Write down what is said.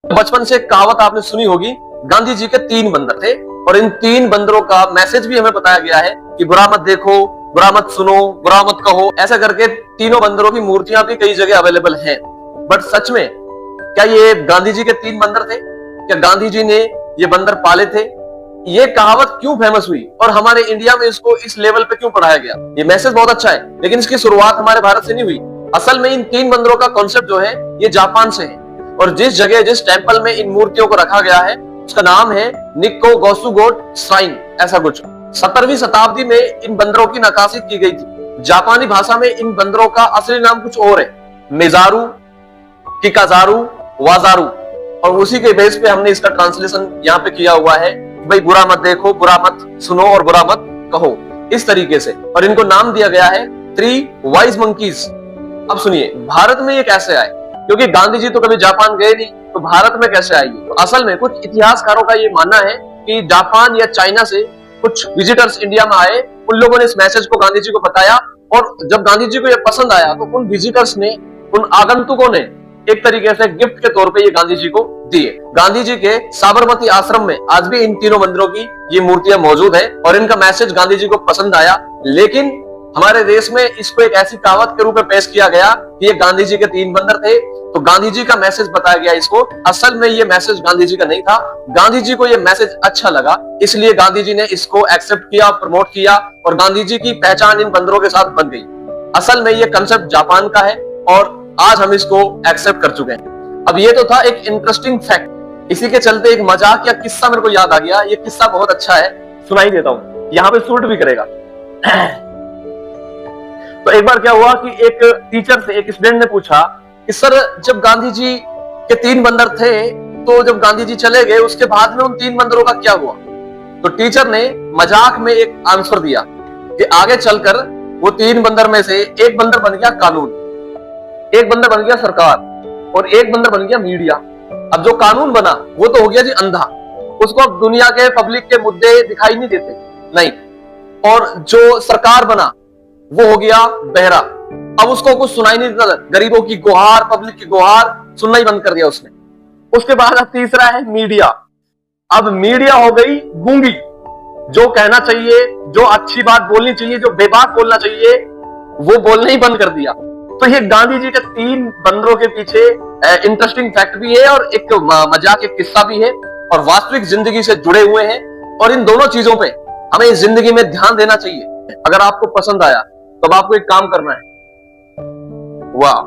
बचपन से एक कहावत आपने सुनी होगी, गांधी जी के 3 बंदर थे और इन 3 बंदरों का मैसेज भी हमें बताया गया है कि बुरा मत देखो, बुरा मत सुनो, बुरा मत कहो। ऐसा करके तीनों बंदरों की मूर्तियां भी कई जगह अवेलेबल हैं। बट सच में क्या ये गांधी जी के 3 बंदर थे? क्या गांधी जी ने ये बंदर पाले थे? ये कहावत क्यों फेमस हुई और हमारे इंडिया में इसको इस लेवल पे क्यों पढ़ाया गया? ये मैसेज बहुत अच्छा है, लेकिन इसकी शुरुआत हमारे भारत से नहीं हुई। असल में इन 3 बंदरों का कॉन्सेप्ट जो है ये जापान से है और जिस जगह जिस टेंपल में इन मूर्तियों को रखा गया है उसका नाम है निक्को गोसुगोट श्राइन, ऐसा कुछ। 17वीं शताब्दी में इन बंदरों की नक्काशी की गई थी। जापानी भाषा में इन बंदरों का असली नाम कुछ और है, मेजारू, किकाजारू, वाजारू, और उसी के बेस पे हमने इसका ट्रांसलेशन यहाँ पे किया हुआ है, भाई बुरा मत देखो, बुरा मत सुनो और बुरा मत कहो, इस तरीके से। और इनको नाम दिया गया है 3 वाइज मंकीज। अब सुनिए, भारत में ये कैसे आए? क्योंकि गांधी जी तो कभी जापान गए नहीं, तो भारत में कैसे आएगी? तो असल में कुछ इतिहासकारों का ये मानना है कि जापान या चाइना से कुछ विजिटर्स इंडिया में आए, उन लोगों ने इस मैसेज को गांधी जी को बताया और जब गांधी जी को ये पसंद आया तो उन विजिटर्स ने, उन आगंतुकों ने एक तरीके से गिफ्ट के तौर पे ये गांधी जी को दिए। गांधी जी के साबरमती आश्रम में आज भी इन तीनों मंदिरों की ये मूर्तियां मौजूद है और इनका मैसेज गांधी जी को पसंद आया। लेकिन हमारे देश में इसको एक ऐसी कहावत के रूप में पेश किया गया कि ये गांधी जी के 3 बंदर थे, तो गांधी जी का मैसेज बताया गया इसको। असल में ये मैसेज गांधी जी का नहीं था, गांधी जी को ये मैसेज अच्छा लगा, इसलिए गांधी जी ने इसको एक्सेप्ट किया, प्रमोट किया और गांधी जी की पहचान इन बंदरों के साथ बन गई। असल में ये कंसेप्ट जापान का है और आज हम इसको एक्सेप्ट कर चुके हैं। अब ये तो था एक इंटरेस्टिंग फैक्ट। इसी के चलते एक मजाक या किस्सा मेरे को याद आ गया। ये किस्सा बहुत अच्छा है, सुनाई देता हूं, यहाँ पे सूट भी करेगा। तो एक बार क्या हुआ कि एक टीचर से एक स्टूडेंट ने पूछा कि सर, जब गांधी जी के 3 बंदर थे तो जब गांधी जी चले गए उसके बाद में उन 3 बंदरों का क्या हुआ? तो टीचर ने मजाक में एक आंसर दिया कि आगे चलकर वो 3 बंदर में से एक बंदर बन गया कानून, एक बंदर बन गया सरकार और एक बंदर बन गया मीडिया। अब जो कानून बना वो तो हो गया जी अंधा, उसको अब दुनिया के पब्लिक के मुद्दे दिखाई नहीं देते, नहीं। और जो सरकार बना वो हो गया बहरा, अब उसको कुछ सुनाई नहीं देता, गरीबों की गुहार, पब्लिक की गुहार सुनना ही बंद कर दिया उसने। उसके बाद अब तीसरा है मीडिया। अब मीडिया हो गई गूंगी, जो कहना चाहिए, जो अच्छी बात बोलनी चाहिए, जो बेबाक बोलना चाहिए, वो बोलना ही बंद कर दिया। तो ये गांधी जी के 3 बंदरों के पीछे इंटरेस्टिंग फैक्ट भी है और एक मजाक, एक किस्सा भी है और वास्तविक जिंदगी से जुड़े हुए हैं। और इन दोनों चीजों पे हमें इस जिंदगी में ध्यान देना चाहिए। अगर आपको पसंद आया तो आपको एक काम करना है, वाह,